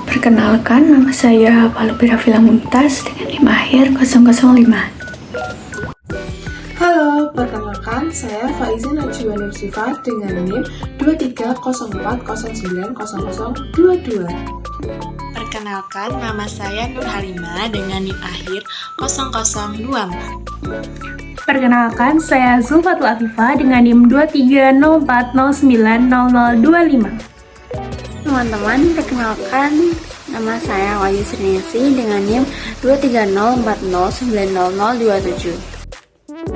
Perkenalkan, nama saya Palupira Vila Mumtaz dengan NIM akhir 005. Halo, perkenalkan saya Faizin Najwa Nursifa dengan NIM 2304090022. Perkenalkan, nama saya Nur Halimah dengan NIM akhir 0024. Perkenalkan, saya Zulfatul Afifah dengan NIM 2304090025. Teman-teman, perkenalkan, nama saya Wahyu Srinesi dengan NIM 230409027.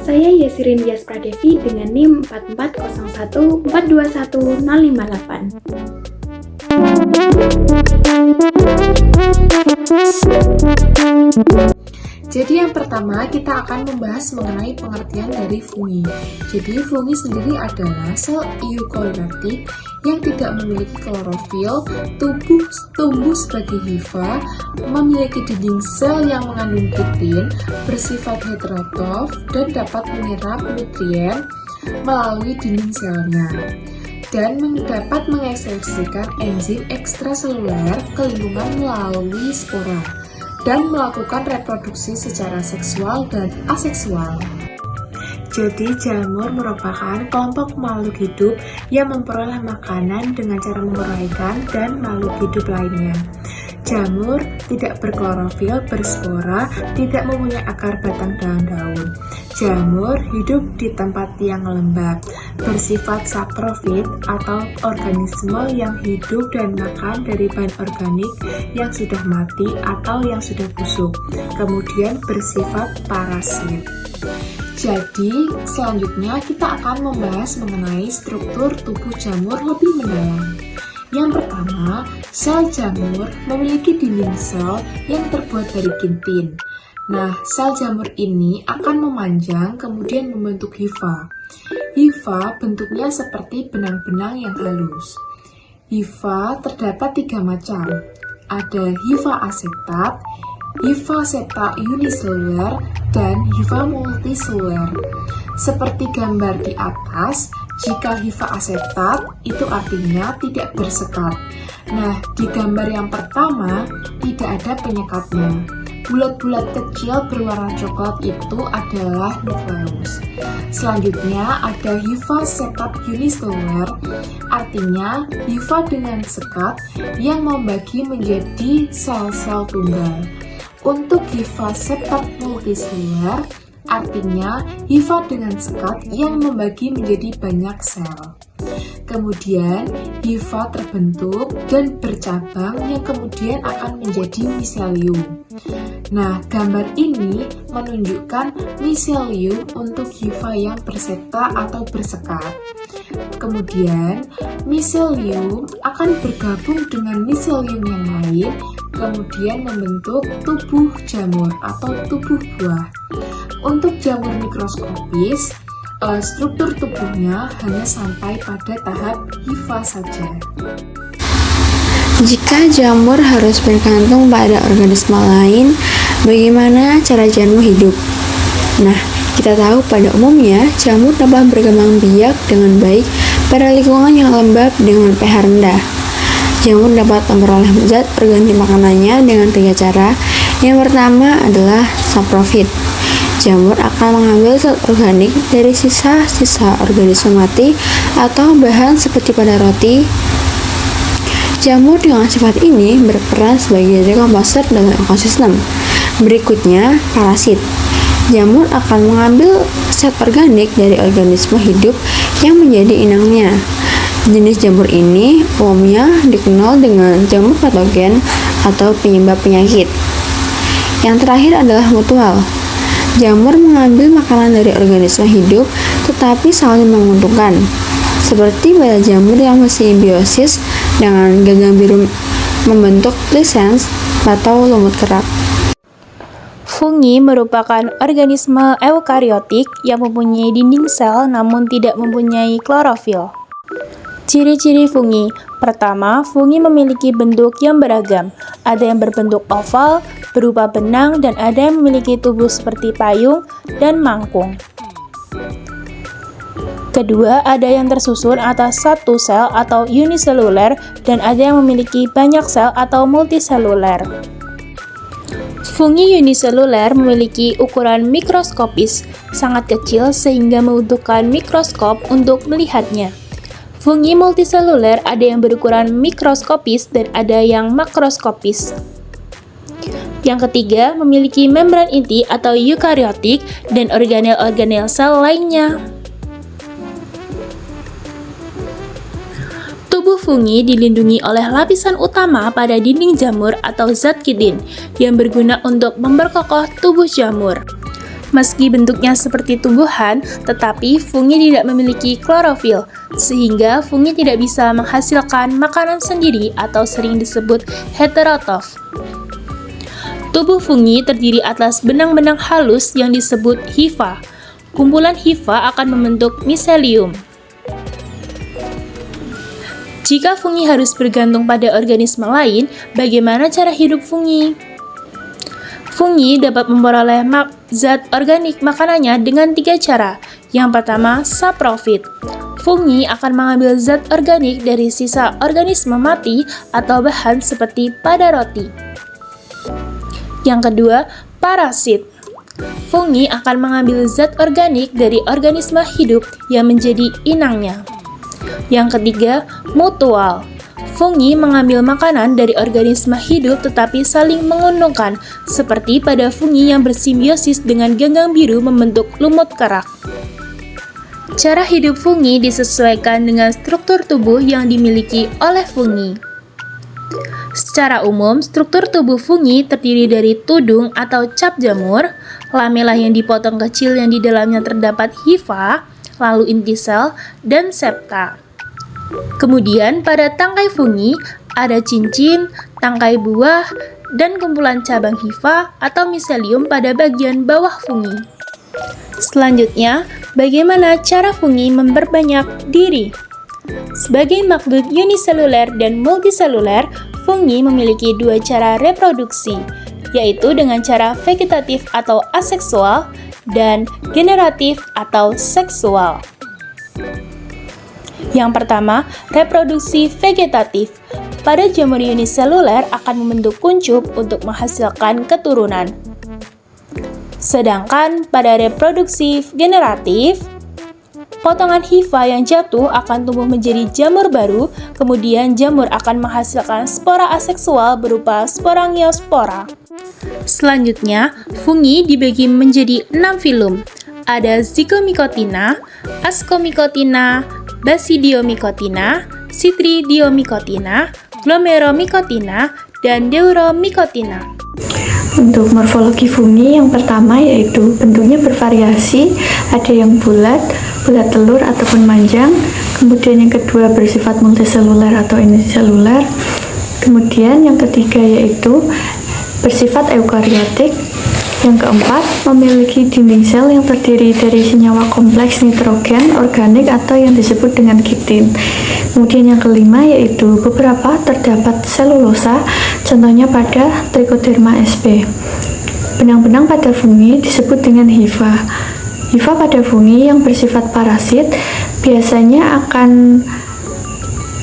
Saya Yasirin Dias Pradevi dengan NIM 44014210058. Jadi yang pertama kita akan membahas mengenai pengertian dari fungi. Jadi fungi sendiri adalah sel eukariotik yang tidak memiliki klorofil, tumbuh sebagai hifa, memiliki dinding sel yang mengandung kitin, bersifat heterotrof dan dapat menyerap nutrien melalui dinding selnya, dan dapat mengekspresikan enzim ekstraseluler ke lingkungan melalui spora, dan melakukan reproduksi secara seksual dan aseksual. Jadi, jamur merupakan kelompok makhluk hidup yang memperoleh makanan dengan cara menguraikan dan makhluk hidup lainnya. Jamur tidak berklorofil, berspora, tidak mempunyai akar batang dan daun. Jamur hidup di tempat yang lembab, bersifat saprofit atau organisme yang hidup dan makan dari bahan organik yang sudah mati atau yang sudah busuk, kemudian bersifat parasit. Jadi, selanjutnya kita akan membahas mengenai struktur tubuh jamur lebih mendalam. Yang pertama, sel jamur memiliki dinding sel yang terbuat dari kitin. Nah, sel jamur ini akan memanjang kemudian membentuk hifa. Hifa bentuknya seperti benang-benang yang halus. Hifa terdapat 3 macam. Ada hifa asetat, hifa septa uniseluler, dan hifa multiseluler. Seperti gambar di atas, jika hifa asetat itu artinya tidak bersekat. Nah, di gambar yang pertama tidak ada penyekatnya. Bulat-bulat kecil berwarna coklat itu adalah nukleus. Selanjutnya ada hifa septat uniseluler, artinya hifa dengan sekat yang membagi menjadi sel-sel tunggal. Untuk hifa septat multiseluler, artinya hifa dengan sekat yang membagi menjadi banyak sel. Kemudian, hifa terbentuk dan bercabang yang kemudian akan menjadi miselium. Nah, gambar ini menunjukkan miselium untuk hifa yang bersepta atau bersekat. Kemudian, miselium akan bergabung dengan miselium yang lain, kemudian membentuk tubuh jamur atau tubuh buah. Untuk jamur mikroskopis, struktur tubuhnya hanya sampai pada tahap hifa saja. Jika jamur harus bergantung pada organisme lain, bagaimana cara jamur hidup? Nah, kita tahu pada umumnya jamur dapat berkembang biak dengan baik pada lingkungan yang lembab dengan pH rendah. Jamur dapat memperoleh zat organik makanannya dengan 3 cara. Yang pertama adalah saprofit. Jamur akan mengambil zat organik dari sisa-sisa organisme mati atau bahan seperti pada roti. Jamur dengan sifat ini berperan sebagai dekomposer dalam ekosistem. Berikutnya, parasit. Jamur akan mengambil zat organik dari organisme hidup yang menjadi inangnya. Jenis jamur ini umumnya dikenal dengan jamur patogen atau penyebab penyakit. Yang terakhir adalah mutual. Jamur mengambil makanan dari organisme hidup tetapi saling menguntungkan, seperti pada jamur yang bersimbiosis dengan gagang biru membentuk lisens atau lumut kerak. Fungi merupakan organisme eukariotik yang mempunyai dinding sel namun tidak mempunyai klorofil. Ciri-ciri fungi. Pertama, fungi memiliki bentuk yang beragam. Ada yang berbentuk oval, berupa benang, dan ada yang memiliki tubuh seperti payung dan mangkung. Kedua, ada yang tersusun atas satu sel atau uniseluler dan ada yang memiliki banyak sel atau multiseluler. Fungi uniseluler memiliki ukuran mikroskopis, sangat kecil sehingga membutuhkan mikroskop untuk melihatnya. Fungi multiseluler ada yang berukuran mikroskopis dan ada yang makroskopis. Yang ketiga, memiliki membran inti atau eukariotik dan organel-organel sel lainnya. Tubuh fungi dilindungi oleh lapisan utama pada dinding jamur atau zat kitin yang berguna untuk memperkokoh tubuh jamur. Meski bentuknya seperti tumbuhan, tetapi fungi tidak memiliki klorofil, sehingga fungi tidak bisa menghasilkan makanan sendiri atau sering disebut heterotrof. Tubuh fungi terdiri atas benang-benang halus yang disebut hifa. Kumpulan hifa akan membentuk miselium. Jika fungi harus bergantung pada organisme lain, bagaimana cara hidup fungi? Fungi dapat memperoleh zat organik makanannya dengan 3 cara. Yang pertama, saprofit. Fungi akan mengambil zat organik dari sisa organisme mati atau bahan seperti pada roti. Yang kedua, parasit. Fungi akan mengambil zat organik dari organisme hidup yang menjadi inangnya. Yang ketiga, mutual. Fungi mengambil makanan dari organisme hidup tetapi saling menguntungkan, seperti pada fungi yang bersimbiosis dengan ganggang biru membentuk lumut kerak. Cara hidup fungi disesuaikan dengan struktur tubuh yang dimiliki oleh fungi. Secara umum, struktur tubuh fungi terdiri dari tudung atau cap jamur, lamela yang dipotong kecil yang di dalamnya terdapat hifa, lalu inti sel, dan septa. Kemudian pada tangkai fungi ada cincin, tangkai buah, dan kumpulan cabang hifa atau miselium pada bagian bawah fungi. Selanjutnya, bagaimana cara fungi memperbanyak diri? Sebagai makhluk uniseluler dan multiseluler, fungi memiliki 2 cara reproduksi, yaitu dengan cara vegetatif atau aseksual dan generatif atau seksual. Yang pertama, reproduksi vegetatif. Pada jamur uniseluler akan membentuk kuncup untuk menghasilkan keturunan. Sedangkan pada reproduksi generatif, potongan hifa yang jatuh akan tumbuh menjadi jamur baru, kemudian jamur akan menghasilkan spora aseksual berupa sporangiospora. Selanjutnya, fungi dibagi menjadi 6 filum. Ada Zygomycotina, Ascomycotina, Basidiomycotina, Citridiomicotina, Glomeromycotina, dan Deuromycotina. Untuk morfologi fungi yang pertama yaitu bentuknya bervariasi, ada yang bulat telur ataupun manjang. Kemudian yang kedua bersifat multiseluler atau uniseluler. Kemudian yang ketiga yaitu bersifat eukariotik. Yang keempat, memiliki dinding sel yang terdiri dari senyawa kompleks nitrogen, organik, atau yang disebut dengan kitin. Kemudian yang kelima yaitu beberapa terdapat selulosa, contohnya pada Trichoderma sp. Benang-benang pada fungi disebut dengan hifa. Hifa pada fungi yang bersifat parasit biasanya akan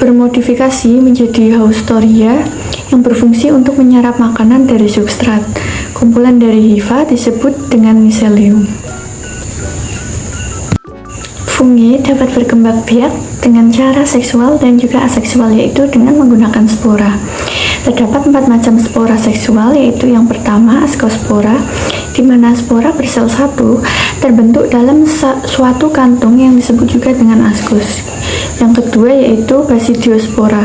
bermodifikasi menjadi haustoria yang berfungsi untuk menyerap makanan dari substrat. Kumpulan dari hifa disebut dengan miselium. Fungi dapat berkembang biak dengan cara seksual dan juga aseksual, yaitu dengan menggunakan spora. Terdapat 4 macam spora seksual, yaitu yang pertama ascospora, di mana spora bersel satu terbentuk dalam suatu kantung yang disebut juga dengan ascus. Yang kedua yaitu basidiospora,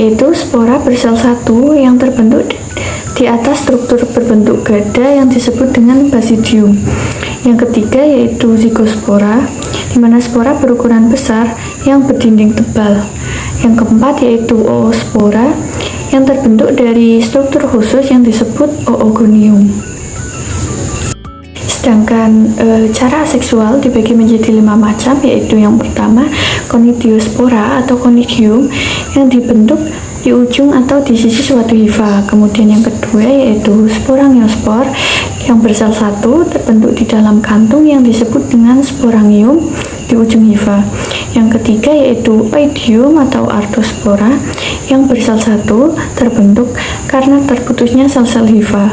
yaitu spora bersel satu yang terbentuk di atas struktur berbentuk gada yang disebut dengan basidium. Yang ketiga yaitu zygospora, di mana spora berukuran besar yang berdinding tebal. Yang keempat yaitu oospora, yang terbentuk dari struktur khusus yang disebut oogonium. Sedangkan cara aseksual dibagi menjadi 5 macam, yaitu yang pertama Conidiospora atau conidium yang dibentuk di ujung atau di sisi suatu hifa. Kemudian yang kedua yaitu sporangiosfor yang bersel satu terbentuk di dalam kantung yang disebut dengan sporangium di ujung hifa. Yang ketiga yaitu oidium atau artospora yang bersel satu terbentuk karena terputusnya sel-sel hifa.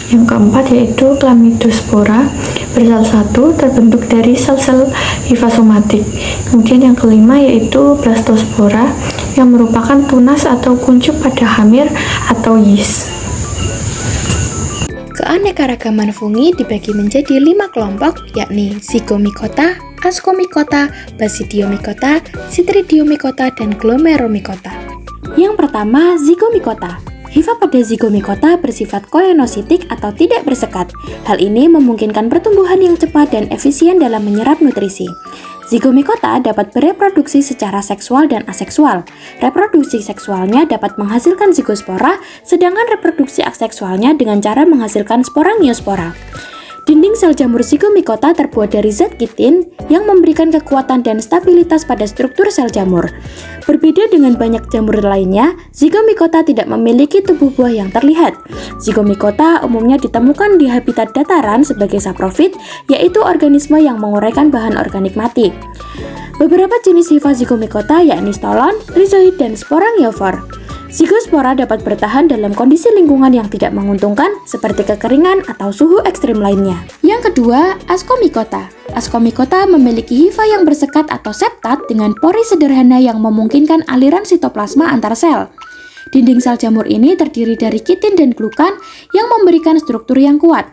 Yang keempat yaitu chlamydospora bersel satu terbentuk dari sel-sel hifa somatik. Kemudian yang kelima yaitu blastospora yang merupakan tunas atau kuncup pada hamir atau yeast. Keanekaragaman fungi dibagi menjadi 5 kelompok, yakni Zygomicota, Ascomycota, Basidiomycota, Chytridiomycota, dan Glomeromycota. Yang pertama, Zygomicota. Hifa pada Zygomicota bersifat koenositik atau tidak bersekat. Hal ini memungkinkan pertumbuhan yang cepat dan efisien dalam menyerap nutrisi. Zygomicota dapat bereproduksi secara seksual dan aseksual. Reproduksi seksualnya dapat menghasilkan zigospora, sedangkan reproduksi aseksualnya dengan cara menghasilkan sporangiospora. Dinding sel jamur Zygomicota terbuat dari zat kitin yang memberikan kekuatan dan stabilitas pada struktur sel jamur. Berbeda dengan banyak jamur lainnya, Zygomicota tidak memiliki tubuh buah yang terlihat. Zygomicota umumnya ditemukan di habitat dataran sebagai saprofit, yaitu organisme yang menguraikan bahan organik mati. Beberapa jenis hifa Zygomicota yakni stolon, rhizoid, dan sporangiofor. Zigospora dapat bertahan dalam kondisi lingkungan yang tidak menguntungkan seperti kekeringan atau suhu ekstrim lainnya. Yang kedua, Ascomycota. Ascomycota memiliki hifa yang bersekat atau septat dengan pori sederhana yang memungkinkan aliran sitoplasma antar sel. Dinding sel jamur ini terdiri dari kitin dan glukan yang memberikan struktur yang kuat.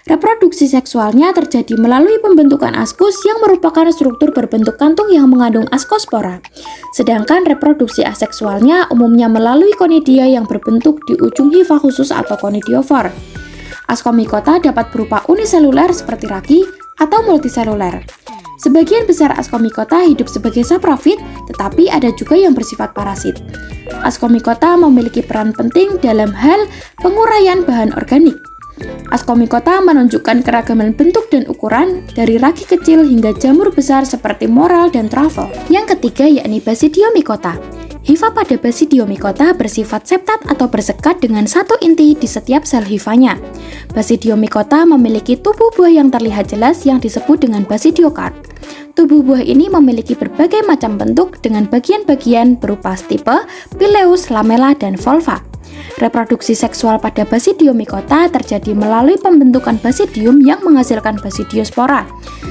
Reproduksi seksualnya terjadi melalui pembentukan askus yang merupakan struktur berbentuk kantung yang mengandung askospora. Sedangkan reproduksi aseksualnya umumnya melalui konidia yang berbentuk di ujung hifa khusus atau konidiofor. Ascomycota dapat berupa uniseluler seperti ragi atau multiseluler. Sebagian besar Ascomycota hidup sebagai saprofit, tetapi ada juga yang bersifat parasit. Ascomycota memiliki peran penting dalam hal penguraian bahan organik. Ascomycota menunjukkan keragaman bentuk dan ukuran dari ragi kecil hingga jamur besar seperti moral dan truffle. Yang ketiga yakni Basidiomycota. Hifa pada Basidiomycota bersifat septat atau bersekat dengan satu inti di setiap sel hifanya. Basidiomycota memiliki tubuh buah yang terlihat jelas yang disebut dengan basidiokard. Tubuh buah ini memiliki berbagai macam bentuk dengan bagian-bagian berupa stipe, pileus, lamella, dan volva. Reproduksi seksual pada Basidiomycota terjadi melalui pembentukan basidium yang menghasilkan basidiospora.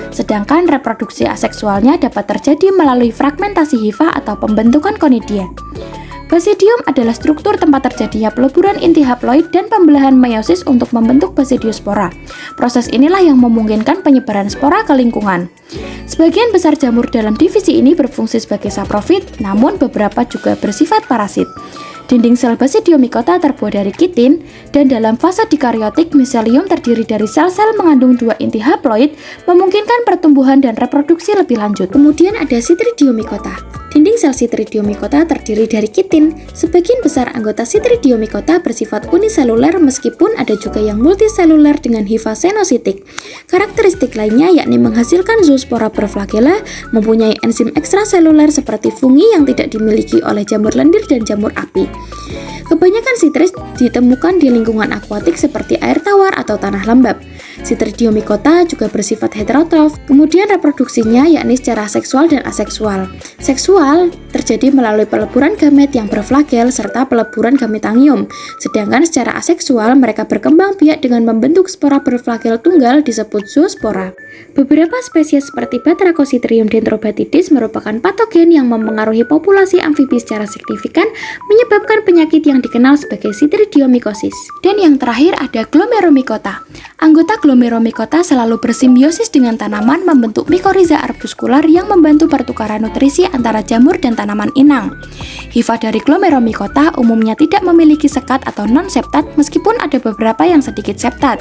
Sedangkan reproduksi aseksualnya dapat terjadi melalui fragmentasi hifa atau pembentukan konidia. Basidium adalah struktur tempat terjadinya peleburan inti haploid dan pembelahan meiosis untuk membentuk basidiospora. Proses inilah yang memungkinkan penyebaran spora ke lingkungan. Sebagian besar jamur dalam divisi ini berfungsi sebagai saprofit, namun beberapa juga bersifat parasit. Dinding sel Basidiomycota terbuat dari kitin, dan dalam fase dikaryotik miselium terdiri dari sel-sel mengandung 2 inti haploid, memungkinkan pertumbuhan dan reproduksi lebih lanjut. Kemudian ada Chytridiomycota. Dinding sel Chytridiomycota terdiri dari kitin. Sebagian besar anggota Chytridiomycota bersifat uniseluler meskipun ada juga yang multiseluler dengan hifa senositik. Karakteristik lainnya yakni menghasilkan zoospora berflagella, mempunyai enzim ekstraseluler seperti fungi yang tidak dimiliki oleh jamur lendir dan jamur api. Kebanyakan sitris ditemukan di lingkungan akuatik seperti air tawar atau tanah lembab. Chytridiomycota juga bersifat heterotrof, kemudian reproduksinya yakni secara seksual dan aseksual. Seksual terjadi melalui peleburan gamet yang berflagel serta peleburan gametangium, sedangkan secara aseksual mereka berkembang biak dengan membentuk spora berflagel tunggal disebut zoospora. Beberapa spesies seperti Batrachosytrium dendrobatidis merupakan patogen yang mempengaruhi populasi amfibi secara signifikan, menyebabkan penyakit yang dikenal sebagai Chytridiomycosis. Dan yang terakhir ada Glomeromycota. Anggota Glomeromycota selalu bersimbiosis dengan tanaman membentuk mikoriza arbuskular yang membantu pertukaran nutrisi antara jamur dan tanaman inang. Hifa dari Glomeromycota umumnya tidak memiliki sekat atau non-septat meskipun ada beberapa yang sedikit septat.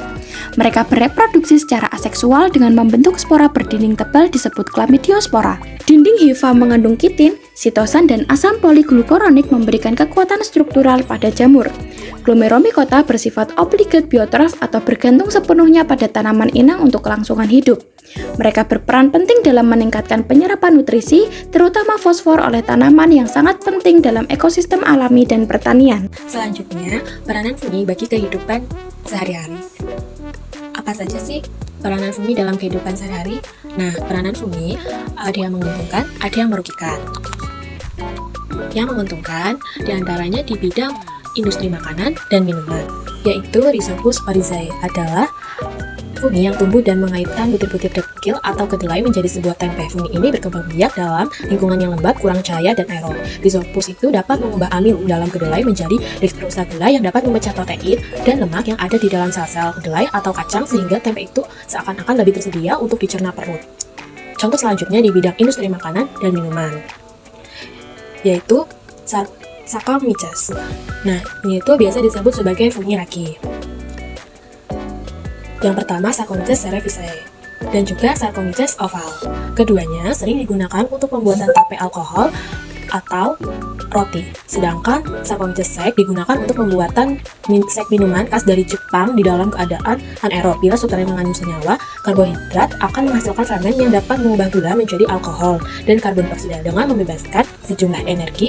Mereka bereproduksi secara aseksual dengan membentuk spora berdinding tebal disebut chlamydiospora. Dinding hifa mengandung kitin, sitosan, dan asam poliglucuronic memberikan kekuatan struktural pada jamur. Glomeromycota bersifat obligate biotrof atau bergantung sepenuhnya pada tanaman inang untuk kelangsungan hidup. Mereka berperan penting dalam meningkatkan penyerapan nutrisi, terutama fosfor oleh tanaman yang sangat penting dalam ekosistem alami dan pertanian. Selanjutnya, peranan fungi bagi kehidupan sehari-hari. Apa saja sih peranan fungi dalam kehidupan sehari-hari? Nah, peranan fungi ada yang menguntungkan, ada yang merugikan. Yang menguntungkan diantaranya di bidang industri makanan dan minuman, yaitu Rhizopus oryzae adalah fungi yang tumbuh dan mengaitkan butir-butir dekil atau kedelai menjadi sebuah tempe. Fungi ini berkembang biak dalam lingkungan yang lembab, kurang cahaya, dan aerob. Rhizopus itu dapat mengubah amil dalam kedelai menjadi dextrosa gula yang dapat memecah protein dan lemak yang ada di dalam sel-sel kedelai atau kacang sehingga tempe itu seakan-akan lebih tersedia untuk dicerna perut. Contoh selanjutnya di bidang industri makanan dan minuman, yaitu Saccharomyces. Nah, ini itu biasa disebut sebagai fungi ragi. Yang pertama Saccharomyces cerevisiae dan juga Saccharomyces oval. Keduanya sering digunakan untuk pembuatan tape alkohol atau roti. Sedangkan Saccharomyces sect digunakan untuk pembuatan sek minuman khas dari Jepang di dalam keadaan anaerob. Bila sutranya mengandung senyawa, karbohidrat akan menghasilkan fermen yang dapat mengubah gula menjadi alkohol dan karbon dioksida dengan membebaskan sejumlah energi.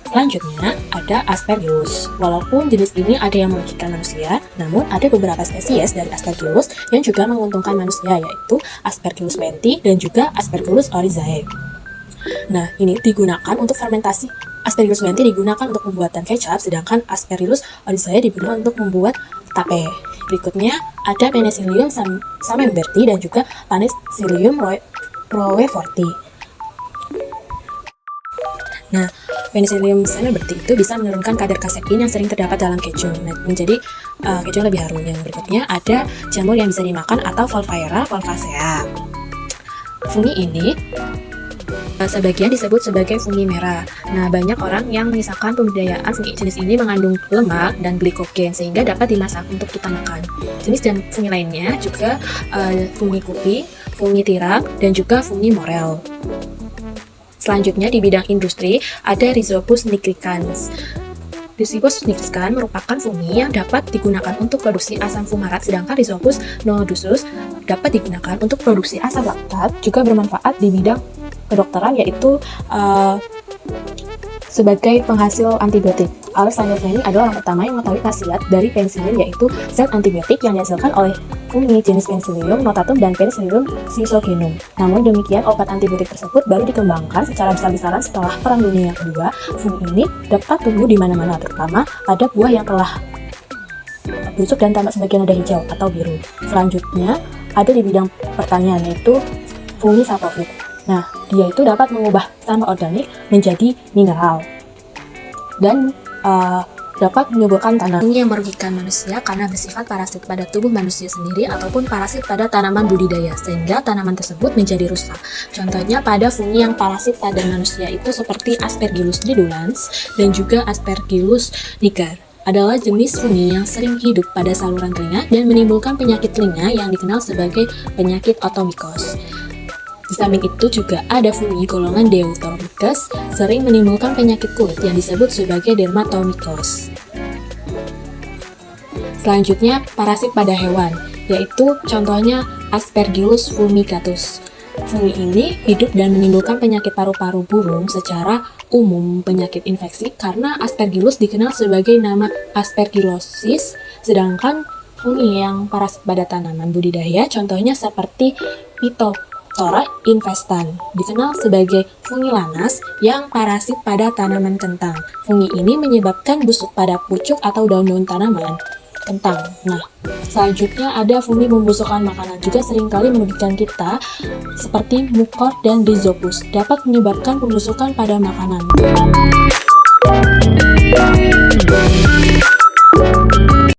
Selanjutnya ada Aspergillus. Walaupun jenis ini ada yang merugikan manusia, namun ada beberapa spesies dari Aspergillus yang juga menguntungkan manusia, yaitu Aspergillus menthe dan juga Aspergillus oryzae. Nah, ini digunakan untuk fermentasi. Aspergillus menthe digunakan untuk pembuatan kecap, sedangkan Aspergillus oryzae digunakan untuk membuat tape. Berikutnya ada Penicillium samemberti dan juga Penicillium roqueforti. Nah, Penicillium samemberti itu bisa menurunkan kadar kasein yang sering terdapat dalam keju, menjadi keju lebih harum. Yang berikutnya ada jamur yang bisa dimakan atau Volvera volvacea. Fungi ini sebagian disebut sebagai fungi merah. Nah, banyak orang yang mengisahkan pembudidayaan fungi jenis ini mengandung lemak dan glikogen sehingga dapat dimasak untuk kita makan. Jenis dan fungi lainnya juga fungi kupi, fungi tirak, dan juga fungi morel. Selanjutnya di bidang industri ada Rhizopus nigricans. Rhizopus nigricans merupakan fungi yang dapat digunakan untuk produksi asam fumarat, sedangkan Rhizopus nodosus dapat digunakan untuk produksi asam laktat, juga bermanfaat di bidang kedokteran, yaitu sebagai penghasil antibiotik. Alexander Fleming adalah orang pertama yang mengetahui khasiat dari penisilin, yaitu zat antibiotik yang dihasilkan oleh fungi jenis Penicillium notatum dan Penicillium schizogenum. Namun demikian, obat antibiotik tersebut baru dikembangkan secara besar-besaran setelah Perang Dunia Kedua. Fungi ini dapat tumbuh di mana-mana, terutama pada buah yang telah busuk dan tampak sebagian ada hijau atau biru. Selanjutnya ada di bidang pertanian, yaitu fungi saprophyt. Nah, dia itu dapat mengubah sampah organik menjadi mineral dan dapat menyuburkan tanah. Ini yang merugikan manusia karena bersifat parasit pada tubuh manusia sendiri ataupun parasit pada tanaman budidaya, sehingga tanaman tersebut menjadi rusak. Contohnya pada fungi yang parasit pada manusia itu seperti Aspergillus nidulans dan juga Aspergillus niger. Adalah jenis fungi yang sering hidup pada saluran telinga dan menimbulkan penyakit telinga yang dikenal sebagai penyakit otomikos. Di samping itu juga ada fungi golongan Deuteromyces sering menimbulkan penyakit kulit yang disebut sebagai dermatomycos. Selanjutnya parasit pada hewan, yaitu contohnya Aspergillus fumigatus. Fungi ini hidup dan menimbulkan penyakit paru-paru burung secara umum, penyakit infeksi karena Aspergillus dikenal sebagai nama Aspergillosis, sedangkan fungi yang parasit pada tanaman budidaya contohnya seperti Phytophthora infestan, dikenal sebagai fungi lanas yang parasit pada tanaman kentang. Fungi ini menyebabkan busuk pada pucuk atau daun-daun tanaman kentang. Nah, selanjutnya ada fungi pembusukan makanan, juga seringkali merugikan kita, seperti Mucor dan Rhizopus, dapat menyebabkan pembusukan pada makanan.